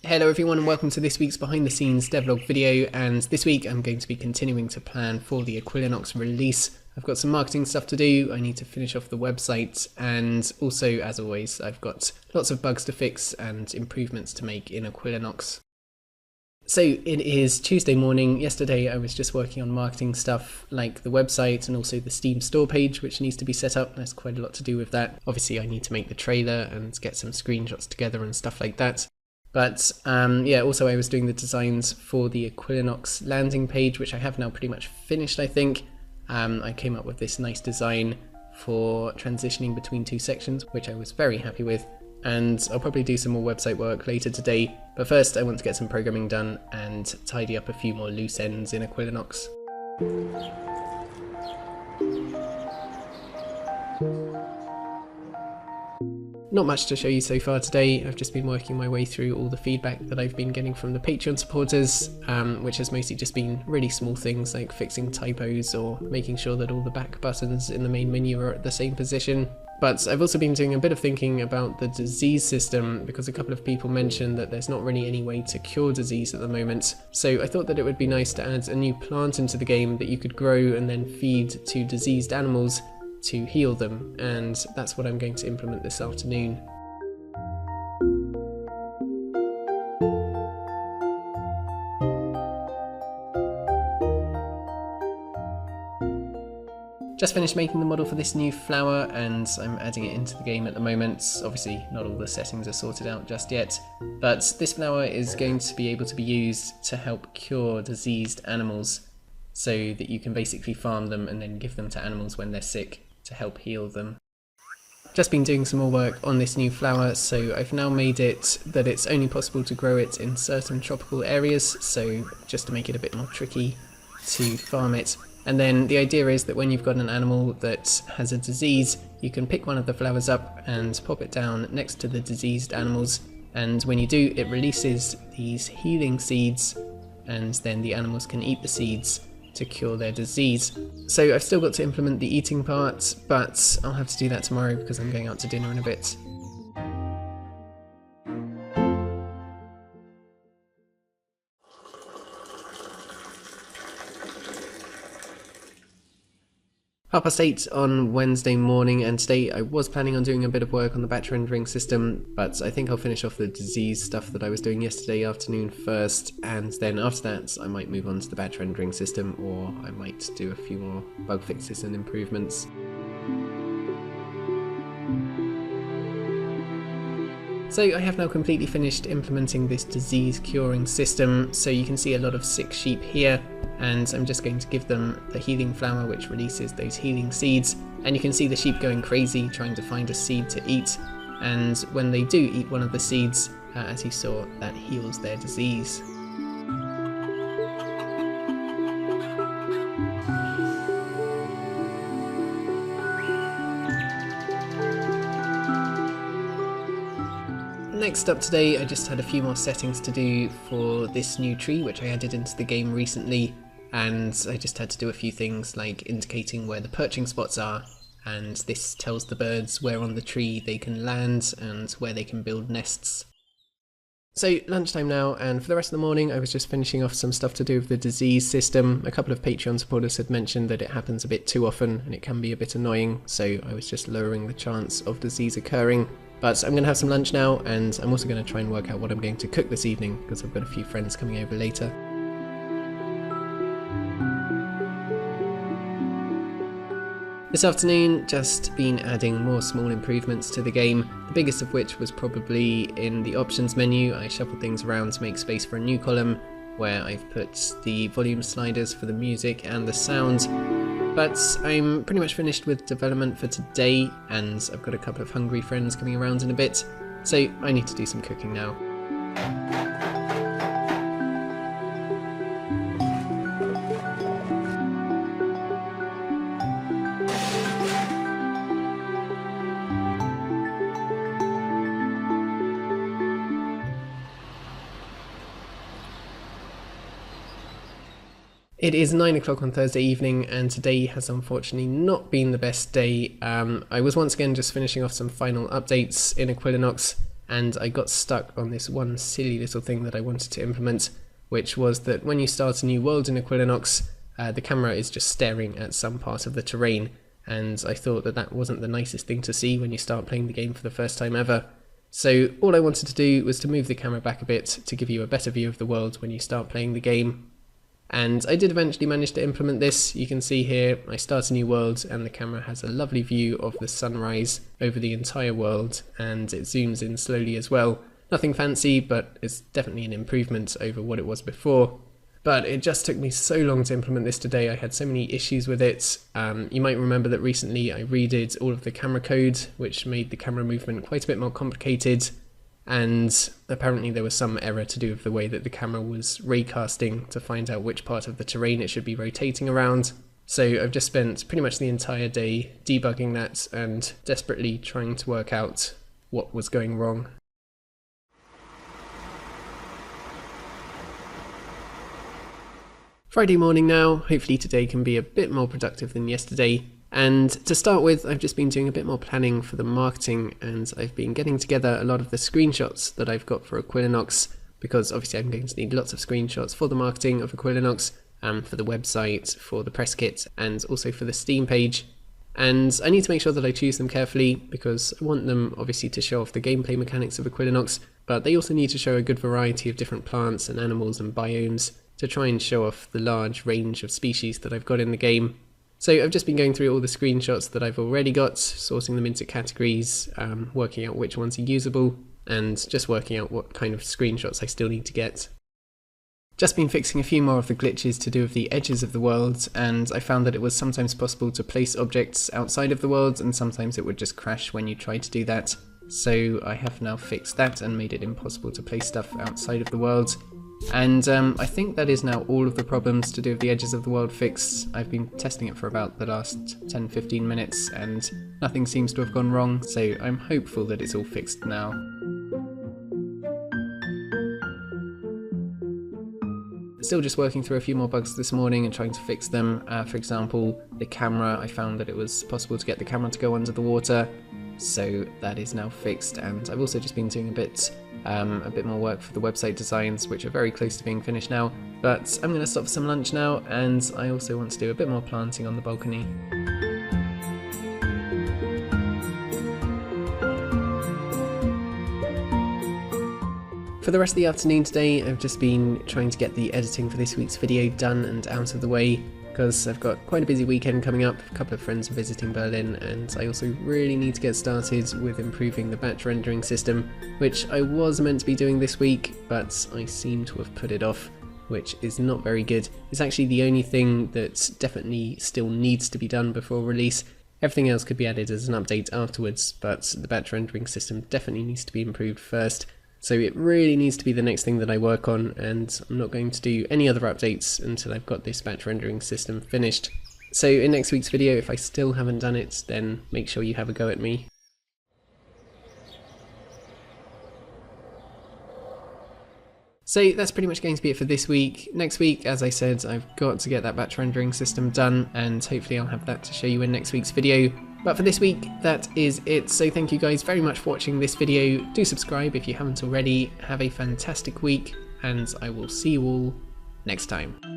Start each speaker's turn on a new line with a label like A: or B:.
A: Hello everyone and welcome to this week's behind the scenes devlog video, and this week I'm going to be continuing to plan for the Equilinox release. I've got some marketing stuff to do, I need to finish off the website, and also, as always, I've got lots of bugs to fix and improvements to make in Equilinox. So it is Tuesday morning. Yesterday I was just working on marketing stuff like the website and also the Steam store page, which needs to be set up. There's quite a lot to do with that. Obviously I need to make the trailer and get some screenshots together and stuff like that. But yeah, also I was doing the designs for the Equilinox landing page, which I have now pretty much finished, I think. I came up with this nice design for transitioning between two sections, which I was very happy with. And I'll probably do some more website work later today. But first I want to get some programming done and tidy up a few more loose ends in Equilinox. Not much to show you so far today. I've just been working my way through all the feedback that I've been getting from the Patreon supporters, which has mostly just been really small things like fixing typos or making sure that all the back buttons in the main menu are at the same position. But I've also been doing a bit of thinking about the disease system, because a couple of people mentioned that there's not really any way to cure disease at the moment. So I thought that it would be nice to add a new plant into the game that you could grow and then feed to diseased animals to heal them, and that's what I'm going to implement this afternoon. Just finished making the model for this new flower and I'm adding it into the game at the moment. Obviously not all the settings are sorted out just yet, but this flower is going to be able to be used to help cure diseased animals, so that you can basically farm them and then give them to animals when they're sick to help heal them. Just been doing some more work on this new flower, so I've now made it that it's only possible to grow it in certain tropical areas, so just to make it a bit more tricky to farm it. And then the idea is that when you've got an animal that has a disease, you can pick one of the flowers up and pop it down next to the diseased animals, and when you do, it releases these healing seeds, and then the animals can eat the seeds to cure their disease. So I've still got to implement the eating part, but I'll have to do that tomorrow because I'm going out to dinner in a bit. (8:30) on Wednesday morning, and today I was planning on doing a bit of work on the batch rendering system, but I think I'll finish off the disease stuff that I was doing yesterday afternoon first, and then after that I might move on to the batch rendering system, or I might do a few more bug fixes and improvements. So I have now completely finished implementing this disease curing system, so you can see a lot of sick sheep here, and I'm just going to give them the healing flower which releases those healing seeds, and you can see the sheep going crazy trying to find a seed to eat, and when they do eat one of the seeds, as you saw, that heals their disease. Next up today, I just had a few more settings to do for this new tree which I added into the game recently, and I just had to do a few things like indicating where the perching spots are, and this tells the birds where on the tree they can land and where they can build nests. So lunchtime now, and for the rest of the morning I was just finishing off some stuff to do with the disease system. A couple of Patreon supporters had mentioned that it happens a bit too often and it can be a bit annoying, so I was just lowering the chance of disease occurring. But I'm going to have some lunch now, and I'm also going to try and work out what I'm going to cook this evening, because I've got a few friends coming over later. This afternoon, just been adding more small improvements to the game, the biggest of which was probably in the options menu. I shuffled things around to make space for a new column, where I've put the volume sliders for the music and the sound. But I'm pretty much finished with development for today, and I've got a couple of hungry friends coming around in a bit, so I need to do some cooking now. It is 9 o'clock on Thursday evening, and today has unfortunately not been the best day. I was once again just finishing off some final updates in Equilinox, and I got stuck on this one silly little thing that I wanted to implement, which was that when you start a new world in Equilinox, the camera is just staring at some part of the terrain, and I thought that that wasn't the nicest thing to see when you start playing the game for the first time ever. So all I wanted to do was to move the camera back a bit to give you a better view of the world when you start playing the game. And I did eventually manage to implement this. You can see here I start a new world and the camera has a lovely view of the sunrise over the entire world, and it zooms in slowly as well. Nothing fancy, but it's definitely an improvement over what it was before. But it just took me so long to implement this today. I had so many issues with it. You might remember that recently I redid all of the camera code, which made the camera movement quite a bit more complicated. And apparently there was some error to do with the way that the camera was raycasting to find out which part of the terrain it should be rotating around. So I've just spent pretty much the entire day debugging that and desperately trying to work out what was going wrong. Friday morning now, hopefully today can be a bit more productive than yesterday. And to start with, I've just been doing a bit more planning for the marketing, and I've been getting together a lot of the screenshots that I've got for Equilinox, because obviously I'm going to need lots of screenshots for the marketing of Equilinox, for the website, for the press kit, and also for the Steam page. And I need to make sure that I choose them carefully, because I want them obviously to show off the gameplay mechanics of Equilinox, but they also need to show a good variety of different plants and animals and biomes to try and show off the large range of species that I've got in the game. So I've just been going through all the screenshots that I've already got, sorting them into categories, working out which ones are usable, and just working out what kind of screenshots I still need to get. Just been fixing a few more of the glitches to do with the edges of the world, and I found that it was sometimes possible to place objects outside of the world, and sometimes it would just crash when you tried to do that. So I have now fixed that and made it impossible to place stuff outside of the world. And I think that is now all of the problems to do with the edges of the world fixed. I've been testing it for about the last 10-15 minutes and nothing seems to have gone wrong, so I'm hopeful that it's all fixed now. Still just working through a few more bugs this morning and trying to fix them. For example, the camera, I found that it was possible to get the camera to go under the water, so that is now fixed. And I've also just been doing a bit more work for the website designs, which are very close to being finished now. But I'm going to stop for some lunch now, and I also want to do a bit more planting on the balcony. For the rest of the afternoon today, I've just been trying to get the editing for this week's video done and out of the way, because I've got quite a busy weekend coming up. A couple of friends are visiting Berlin, and I also really need to get started with improving the batch rendering system, which I was meant to be doing this week, but I seem to have put it off, which is not very good. It's actually the only thing that definitely still needs to be done before release. Everything else could be added as an update afterwards, but the batch rendering system definitely needs to be improved first. So it really needs to be the next thing that I work on, and I'm not going to do any other updates until I've got this batch rendering system finished. So in next week's video, if I still haven't done it, then make sure you have a go at me. So that's pretty much going to be it for this week. Next week, as I said, I've got to get that batch rendering system done, and hopefully I'll have that to show you in next week's video. But for this week, that is it. So thank you guys very much for watching this video. Do subscribe if you haven't already. Have a fantastic week, and I will see you all next time.